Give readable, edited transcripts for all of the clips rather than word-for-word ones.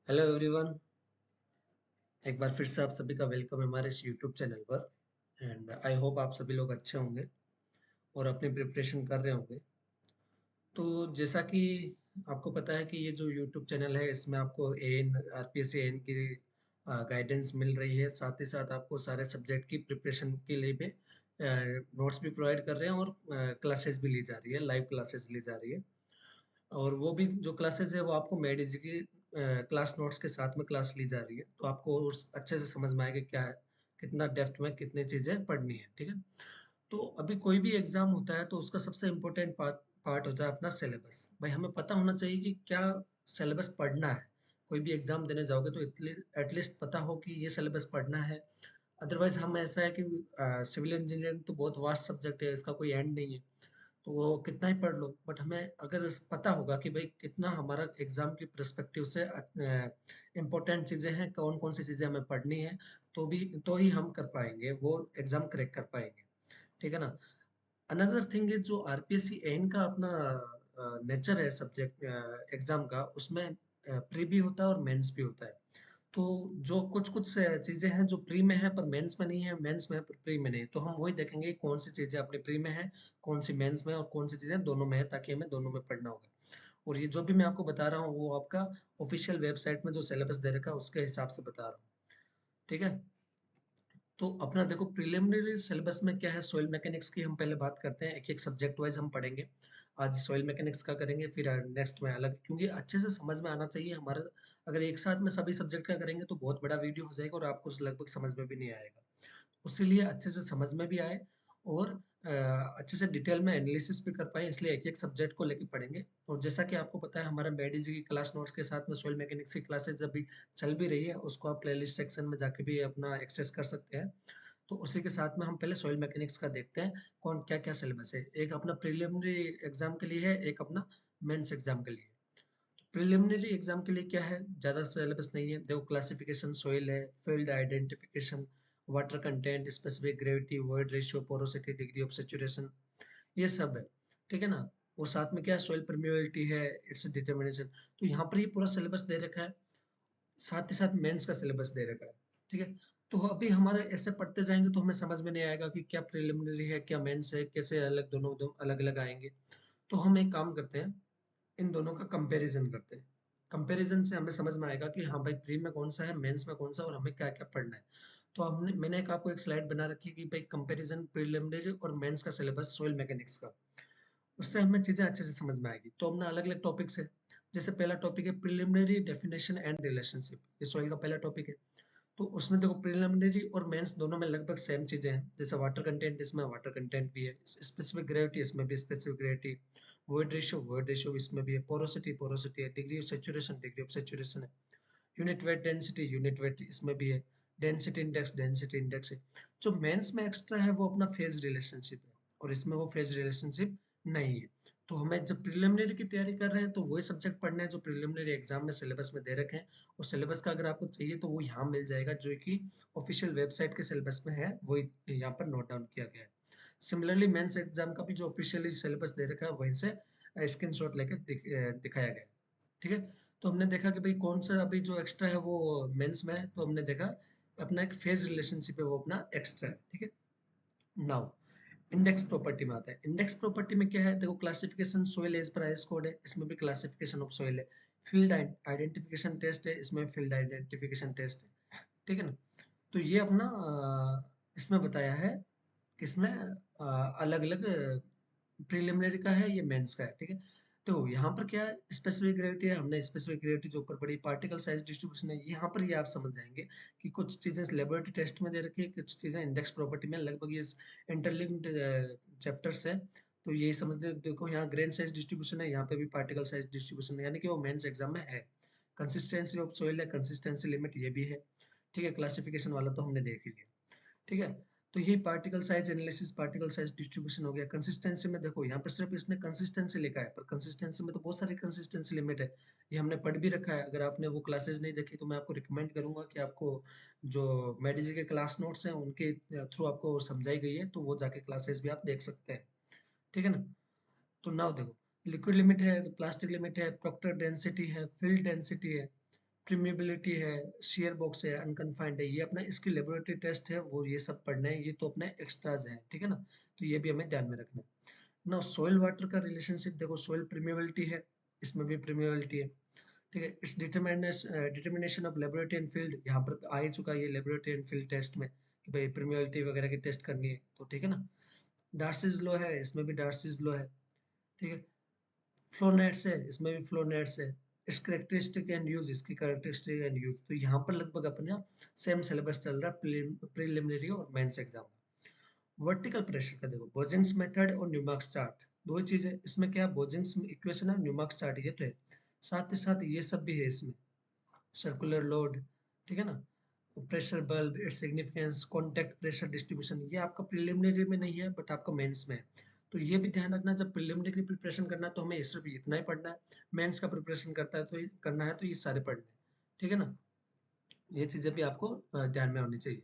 Hello everyone. एक बार फिर से आप सभी का वेलकम है हमारे इस यूट्यूब चैनल पर। एंड आई होप आप सभी लोग अच्छे होंगे और अपनी प्रिपरेशन कर रहे होंगे। तो जैसा कि आपको पता है कि ये जो यूट्यूब चैनल है इसमें आपको एएन आरपीएससी एएन की गाइडेंस मिल रही है। साथ ही साथ आपको सारे सब्जेक्ट की प्रिपरेशन के लिए भी नोट्स भी प्रोवाइड कर रहे हैं और क्लासेस भी ली जा रही है, लाइव क्लासेस ली जा रही है। और वो भी जो क्लासेस है वो आपको मेडिजी की क्लास नोट्स के साथ में क्लास ली जा रही है, तो आपको अच्छे से समझ में आएगा क्या है, कितना डेप्थ में कितनी चीजें पढ़नी है। ठीक है। तो अभी कोई भी एग्जाम होता है तो उसका सबसे इम्पोर्टेंट पार्ट पार्ट होता है अपना सिलेबस। भाई हमें पता होना चाहिए कि क्या सिलेबस पढ़ना है। कोई भी एग्जाम देने जाओगे तो एटलीस्ट पता हो कि ये सिलेबस पढ़ना है। अदरवाइज हम ऐसा है कि सिविल इंजीनियरिंग तो बहुत वास्ट सब्जेक्ट है, इसका कोई एंड नहीं है। तो वो कितना ही पढ़ लो, बट हमें अगर पता होगा कि भाई कितना हमारा एग्जाम की पर्सपेक्टिव से इम्पोर्टेंट चीजें हैं, कौन कौन सी चीजें हमें पढ़नी है, तो ही हम कर पाएंगे, वो एग्जाम क्रैक कर पाएंगे। ठीक है ना। अनदर थिंग इज जो आरपीएससी एन का अपना नेचर है सब्जेक्ट एग्जाम का, उसमें प्री भी होता है और मेंस भी होता है। तो जो कुछ कुछ चीजें हैं जो प्री में है पर मेंस में नहीं है, मेंस में है पर प्री में नहीं है, तो हम वही देखेंगे कि कौन सी चीजें अपने प्री में है, कौन सी मेंस में है और कौन सी चीजें दोनों में है, ताकि हमें दोनों में पढ़ना होगा। और ये जो भी मैं आपको बता रहा हूँ वो आपका ऑफिशियल वेबसाइट में जो सिलेबस दे रखा है उसके हिसाब से बता रहा हूँ। ठीक है। तो अपना देखो प्रिलिमिनरी सिलेबस में क्या है, सॉइल मैकेनिक्स की हम पहले बात करते हैं, एक एक सब्जेक्ट वाइज हम पढ़ेंगे। आज सॉइल मैकेनिक्स का करेंगे, फिर नेक्स्ट में अलग, क्योंकि अच्छे से समझ में आना चाहिए हमारा। अगर एक साथ में सभी सब्जेक्ट का करेंगे तो बहुत बड़ा वीडियो हो जाएगा और आपको लगभग समझ में भी नहीं आएगा। उसीलिए अच्छे से समझ में भी आए और अच्छे से डिटेल में एनालिसिस भी कर पाए, इसलिए एक एक सब्जेक्ट को लेके पढ़ेंगे। और जैसा कि आपको पता है हमारा मेडिजी की क्लास नोट्स के साथ में सॉइल मैकेनिक्स की क्लासेस जब भी चल भी रही है, उसको आप प्लेलिस्ट सेक्शन में जाके भी अपना एक्सेस कर सकते हैं। तो उसी के साथ में हम पहले सॉइल मैकेनिक्स का देखते हैं कौन क्या क्या सिलेबस है। एक अपना प्रिलिमिनरी एग्जाम के लिए है, एक अपना मेंस एग्जाम के लिए। प्रिलिमिनरी एग्जाम के लिए क्या है, ज्यादा सिलेबस नहीं है। देखो क्लासिफिकेशन सॉइल है, field identification, water content, specific gravity, void ratio, porosity, degree of saturation, ये सब है। ठीक है ना। और साथ में क्या है, सॉइल परमेबिलिटी है, इट्स डिटर्मिनेशन। तो यहाँ पर ही पूरा सिलेबस दे रखा है, साथ ही साथ मेंस का सिलेबस दे रखा है। ठीक है। तो अभी हमारे ऐसे पढ़ते जाएंगे तो हमें समझ में नहीं आएगा कि क्या प्रिलिमिनरी है क्या मेंस है, कैसे अलग दोनों दो अलग अलग आएंगे। तो हम एक काम करते हैं, इन दोनों का कंपैरिजन करते हैं। कंपैरिजन से हमें समझ में आएगा कि हाँ भाई प्री में कौन सा है, मेंस में कौन सा, और हमें क्या क्या पढ़ना है। तो मैंने एक आपको एक स्लाइड बना रखी है कि भाई कंपैरिजन प्रिलिमिनरी और मेंस का सिलेबस सॉइल मैकेनिक्स का। उससे हमें चीजें अच्छे से समझ में आएगी। तो अपना अलग अलग टॉपिक्स है। जैसे पहला टॉपिक है प्रिलिमिनरी डेफिनेशन एंड रिलेशनशिप, ये सॉइल का पहला टॉपिक है। तो उसमें देखो प्रिलिमिनरी और मेंस दोनों में लगभग सेम चीजें हैं। जैसे वाटर कंटेंट, इसमें वाटर कंटेंट भी है, स्पेसिफिक ग्रेविटी इसमें भी स्पेसिफिक ग्रेविटी, वॉइड रेशियो इसमें भी है, पोरोसिटी पोरोसिटी है, डिग्री ऑफ सेचुरेशन है, यूनिट वेट इसमें भी है, डेंसिटी इंडेक्स है। जो मेंस में एक्स्ट्रा है वो अपना फेज रिलेशनशिप है, और इसमें वो फेज रिलेशनशिप नहीं है। तो हमें जब प्रिलिमिनरी की तैयारी कर रहे हैं तो वही सब्जेक्ट पढ़ने हैं जो प्रिलिमिनरी एग्जाम में सिलेबस में दे रखे हैं। और सिलेबस का अगर आपको चाहिए तो वो यहाँ मिल जाएगा, जो कि ऑफिशियल वेबसाइट के सिलेबस में है, वो यहाँ पर नोट डाउन किया गया है। सिमिलरली मेंस एग्जाम का भी जो ऑफिशियली सिलेबस दे रखा है वहीं से स्क्रीनशॉट लेके दिखाया गया है। ठीक है। तो हमने देखा कि भाई कौन सा अभी जो एक्स्ट्रा है वो मेंस में है, तो हमने देखा अपना एक फेज रिलेशनशिप है वो अपना एक्स्ट्रा है। ठीक है। नाउ इंडेक्स प्रॉपर्टी में आता है। इंडेक्स प्रॉपर्टी में क्या है, देखो क्लासिफिकेशन सोइल एज पर आईएस कोड है, इसमें भी क्लासिफिकेशन ऑफ सोइल है। फील्ड आइडेंटिफिकेशन टेस्ट है, इसमें फील्ड आइडेंटिफिकेशन टेस्ट है। ठीक है ना। तो ये अपना इसमें बताया है कि इसमें अलग अलग प्रीलिमिनरी का है, ये मेंस का है। ठीक है। तो यहाँ पर क्या है, स्पेसिफिक ग्रेविटी है, हमने स्पेसिफिक ग्रेविटी जो ऊपर पढ़ी, पार्टिकल साइज डिस्ट्रीब्यूशन है, यहाँ पर ये आप समझ जाएंगे कि कुछ चीजें लेबोरेटरी टेस्ट में दे रखी है, कुछ चीजें इंडेक्स प्रॉपर्टी में, लगभग ये इंटरलिंक्ड चैप्टर्स है। तो यही समझते देखो, यहाँ ग्रेन साइज डिस्ट्रीब्यूशन है, यहाँ पे भी पार्टिकल साइज डिस्ट्रीब्यूशन है, यानी कि वो मेंस एग्जाम में है। कंसिस्टेंसी ऑफ सोइल है, कंसिस्टेंसी लिमिट ये भी है। ठीक है। क्लासिफिकेशन वाला तो हमने देख ही लिया। ठीक है। तो ये particle size analysis, particle size distribution हो गया। कंसिस्टेंसी में देखो यहाँ पर सिर्फ इसने कंसिस्टेंसी लिखा है, पर कंसिस्टेंसी में तो बहुत सारी कंसिस्टेंसी लिमिट है, ये हमने पढ़ भी रखा है। अगर आपने वो क्लासेस नहीं देखी तो मैं आपको रिकमेंड करूंगा कि आपको जो मेडिजी के क्लास नोट्स हैं उनके थ्रू आपको समझाई गई है, तो वो जाके क्लासेस भी आप देख सकते हैं। ठीक है ना। तो नाउ देखो, लिक्विड लिमिट है, प्लास्टिक लिमिट है, प्रोक्टर डेंसिटी है, फील्ड डेंसिटी है, प्रीमिबिलिटी है, शेयर बॉक्स है, अनकन्फाइंड है, ये अपना इसकी लेबोरेटरी टेस्ट है, वो ये सब पढ़ना है, ये तो अपने एक्स्ट्राज हैं, ठीक है ना। तो ये भी हमें ध्यान में रखना है ना। सॉइल वाटर का रिलेशनशिप देखो, सॉइल प्रीमिबिलिटी है, इसमें भी प्रीमिबिलिटी है, ठीक है। It's determination of laboratory and field, यहाँ पर आ ही चुका है ये लेबोरेटरी एंड फील्ड टेस्ट में कि भाई प्रीमिबिलिटी वगैरह की टेस्ट करनी है, तो ठीक है ना। डार्सीज लॉ है, इसमें भी डार्सीज लॉ है, ठीक है। फ्लो नेट्स है, इसमें भी फ्लो नेट्स है। इट्स कैरेक्टरिस्टिक एंड यूज, इसकी कैरेक्टरिस्टिक एंड यूज, तो यहाँ पर लगभग अपना सेम सिलेबस चल रहा है प्रीलिमिनरी और मेंस एग्जाम। वर्टिकल प्रेशर का देखो, बोजिंग्स मेथड और न्यूमार्क चार्ट, दो ही चीज है इसमें। क्या बोजिंग्स इक्वेशन है, न्यूमार्क चार्ट ये तो है, साथ ही साथ ये सब भी है इसमें। सर्कुलर लोड, ठीक है ना, pressure bulb, its significance, contact pressure distribution, ये आपका प्रिलिमिनरी में नहीं है बट आपका मेंस में है। तो ये भी ध्यान रखना, जब प्रिलिमिनरी की प्रिपरेशन करना है तो हमें सिर्फ इतना ही पढ़ना है, मेंस का प्रिपरेशन करता है तो करना है तो ये सारे पढ़ने हैं, ठीक है ना। ये चीजें भी आपको ध्यान में होनी चाहिए।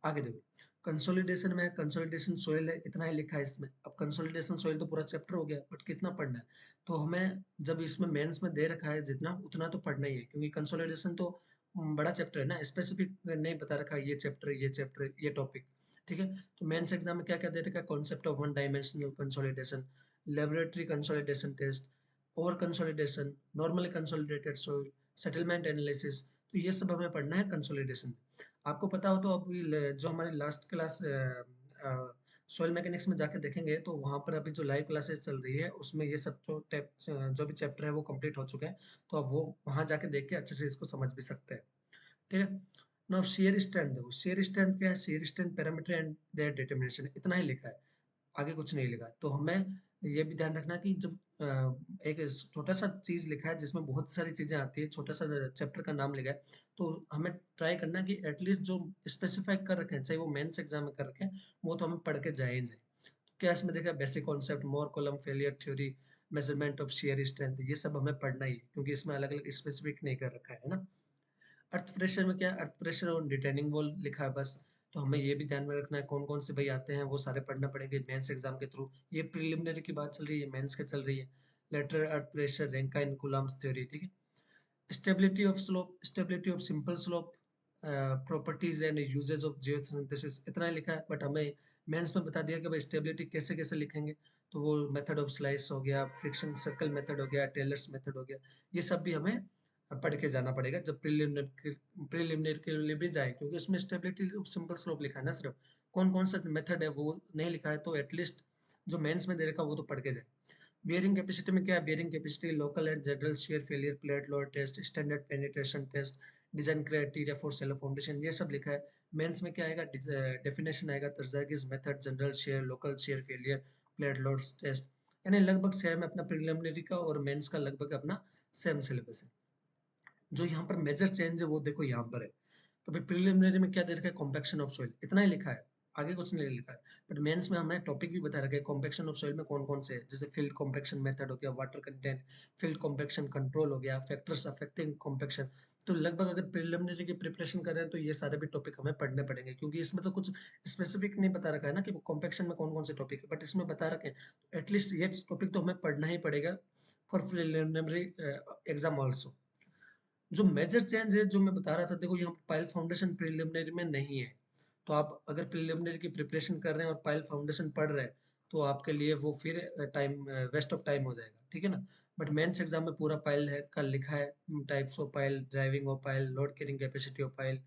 आगे देखो, कंसोलिडेशन में, कंसोलिडेशन सोइल है, इतना ही लिखा है इसमें। अब कंसोलिडेशन सोइल तो पूरा चैप्टर हो गया, बट कितना पढ़ना है, तो हमें जब इसमें मेंस में दे रखा है जितना, उतना तो पढ़ना ही है, क्योंकि कंसोलिडेशन तो बड़ा चैप्टर है ना, स्पेसिफिक नहीं बता रखा है ये चैप्टर, ये चैप्टर, ये टॉपिक, ठीक है। तो मेंस एग्जाम में क्या क्या दे रखा है, concept of one dimensional consolidation, laboratory consolidation test, over consolidation, normally consolidated soil, settlement analysis, तो ये सब हमें पढ़ना है कंसोलिडेशन। आपको पता हो तो अभी जो हमारी लास्ट क्लास सॉइल मैकेनिक्स में जाके देखेंगे, तो वहाँ पर अभी जो लाइव क्लासेस चल रही है उसमें ये सब जो भी चैप्टर है वो कंप्लीट हो चुके हैं, तो अब वो वहाँ जाके देख के अच्छे से इसको समझ भी सकते हैं, ठीक है। नाउ शेयर स्ट्रेंथ देखो, शेयर स्ट्रेंथ क्या है, shear strength parameter and their determination, इतना ही लिखा है, आगे कुछ नहीं लिखा है। तो हमें ये भी ध्यान रखना कि जब एक छोटा सा चीज लिखा है जिसमें बहुत सारी चीजें आती है, छोटा सा चैप्टर का नाम लिखा है, तो हमें ट्राई करना है कि एटलीस्ट जो स्पेसिफाई कर रखे हैं, चाहे वो मेंस एग्जाम में कर रखे हैं, वो तो हमें पढ़ के जाए ही जाए। तो क्या इसमें देखा, basic concept, more column, failure theory, measurement of shear strength, ये सब हमें पढ़ना ही है, क्योंकि इसमें अलग अलग स्पेसिफिक नहीं कर रखा है ना। अर्थ प्रेशर में क्या है, अर्थ प्रेशर और डिटेनिंग वॉल लिखा है बस। तो हमें ये भी ध्यान में रखना है कौन कौन से भाई आते हैं, वो सारे पढ़ना पड़ेंगे मेंस एग्जाम के थ्रू। ये प्रिलिमिनरी की बात चल रही है, मेंस के चल रही है। Lateral earth pressure, Rankine Coulomb's theory, ठीक है। Stability of slope, stability of simple slope, properties and uses of geosynthesis, इतना ही लिखा है, बट हमें मेंस में बता दिया कि भाई स्टेबिलिटी कैसे कैसे लिखेंगे। तो वो मेथड ऑफ स्लाइस हो गया, फ्रिक्शन सर्कल मेथड हो गया, टेलर्स मेथड हो गया, ये सब भी हमें पढ़ के जाना पड़ेगा जब प्रिलिमिनरी के लिए भी जाए, क्योंकि उसमें स्टेबिलिटी ऑफ सिंपल स्लोप लिखा है ना सिर्फ, कौन कौन सा मेथड है वो नहीं लिखा है, तो एटलीस्ट जो मेंस में दे रखा वो तो पढ़ के जाए। बेयरिंग कैपेसिटी में क्या है, bearing capacity, local and general shear failure, plate load test, standard penetration test, design criteria for shallow foundation, ये सब लिखा है। मेंस में क्या आएगा, डेफिनेशन आएगा, Terzaghi's method, general shear, local shear failure, plate load test, यानी लगभग सेम है अपना प्रिलिमिनरी का और मेंस का, लगभग अपना सेम सिलेबस है। जो यहाँ पर मेजर चेंज है वो देखो यहाँ पर है। तो भाई प्रिलिमिनरी में क्या दे रखा है, कॉम्पैक्शन ऑफ सॉइल, इतना ही लिखा है, आगे कुछ नहीं लिखा है। बट मेंस में हमने टॉपिक भी बता रखा है कॉम्पैक्शन ऑफ सॉइल में कौन कौन से है, जैसे फील्ड कॉम्पैक्शन मेथड हो गया, water content, field compaction control हो गया, फैक्टर्स अफेक्टिंग कॉम्पैक्शन। तो लगभग अगर प्रिलिमिनरी की प्रिपरेशन कर रहे हैं तो ये सारे भी टॉपिक हमें पढ़ने पड़ेंगे, क्योंकि इसमें तो कुछ स्पेसिफिक नहीं बता रखा है ना कि कॉम्पैक्शन में कौन कौन से टॉपिक है, बट इसमें बता रखे हैं, तो एटलीस्ट ये टॉपिक तो हमें पढ़ना ही पड़ेगा फॉर प्रिलिमिनरी एग्जाम ऑल्सो। जो मेजर चेंज है जो मैं बता रहा था, देखो यहाँ पाइल फाउंडेशन प्रिलिमिनरी में नहीं है, तो आप अगर प्रिलिमिनरी की प्रिपरेशन कर रहे हैं और पाइल फाउंडेशन पढ़ रहे हैं, तो आपके लिए वो फिर टाइम वेस्ट ऑफ टाइम हो जाएगा, ठीक है ना। बट मेंस एग्जाम में पूरा पाइल है, कल लिखा है, types of pile, driving of pile, load carrying capacity of pile,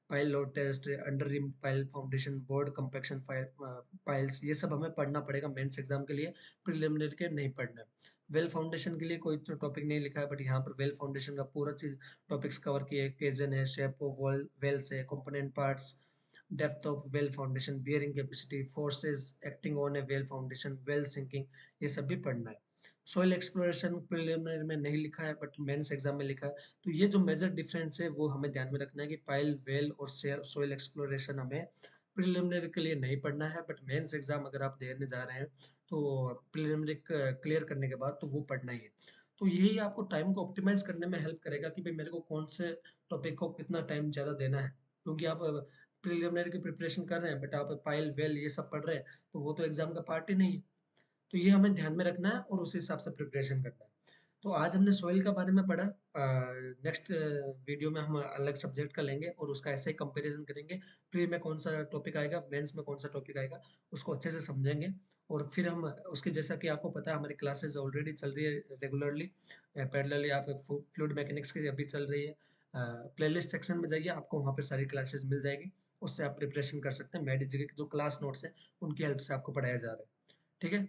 pile load test, under ream pile foundation, bored compaction piles, ये सब हमें पढ़ना पड़ेगा मेंस एग्जाम के लिए, प्रिलिमिनरी के नहीं पढ़ना है। वेल फाउंडेशन के लिए कोई तो टॉपिक नहीं लिखा है, बट यहाँ पर वेल फाउंडेशन का पूरा चीज टॉपिक्स कवर किए, केजन है, शेप ऑफ वॉल वेल्स है, component parts, depth of well foundation, bearing capacity, forces acting on a well foundation, well sinking, ये सब भी पढ़ना है। सोइल एक्सप्लोरेशन प्रिलिमिनरी में नहीं लिखा है बट मेंस एग्जाम में लिखा है। तो ये जो मेजर डिफरेंस है वो हमें ध्यान में रखना है कि पाइल वेल और सोइल एक्सप्लोरेशन हमें प्रिलिमिनरी के लिए नहीं पढ़ना है, बट मेंस एग्जाम अगर आप देने जा रहे हैं तो प्रिलिमिनरी क्लियर करने के बाद तो वो पढ़ना ही है। तो यही आपको टाइम को ऑप्टिमाइज करने में हेल्प करेगा कि भाई मेरे को कौन से टॉपिक को कितना टाइम ज़्यादा देना है, क्योंकि आप प्रिलिमिनरी की प्रिपरेशन कर रहे हैं बट आप पाइल वेल ये सब पढ़ रहे हैं, तो वो तो एग्जाम का पार्ट ही नहीं है। तो ये हमें ध्यान में रखना है और उस हिसाब से प्रिपरेशन करना है। तो आज हमने सॉइल के बारे में पढ़ा। नेक्स्ट वीडियो में हम अलग सब्जेक्ट का लेंगे और उसका ऐसे ही कंपैरिजन करेंगे। प्री में कौन सा टॉपिक आएगा, मेंस में कौन सा टॉपिक आएगा, उसको अच्छे से समझेंगे। और फिर हम उसके, जैसा कि आपको पता है हमारी क्लासेस ऑलरेडी चल रही है रेगुलरली पैरेलली। आप फ्लूइड मैकेनिक्स की अभी चल रही है। प्लेलिस्ट सेक्शन में जाइए, आपको वहाँ पे सारी क्लासेस मिल जाएगी। उससे आप प्रिपरेशन कर सकते हैं। मैडी के जो क्लास नोट्स हैं उनकी हेल्प से आपको पढ़ाया जा रहा है। ठीक है।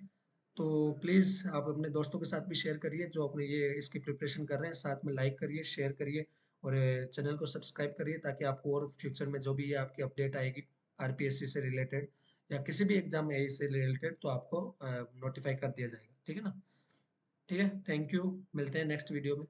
तो प्लीज़ आप अपने दोस्तों के साथ भी शेयर करिए जो अपने ये इसकी प्रिपरेशन कर रहे हैं। साथ में लाइक करिए, शेयर करिए और चैनल को सब्सक्राइब करिए, ताकि आपको और फ्यूचर में जो भी ये आपकी अपडेट आएगी आरपीएससी से रिलेटेड या किसी भी एग्जाम में से रिलेटेड, तो आपको नोटिफाई कर दिया जाएगा। ठीक है ना। ठीक है, थैंक यू। मिलते हैं नेक्स्ट वीडियो में।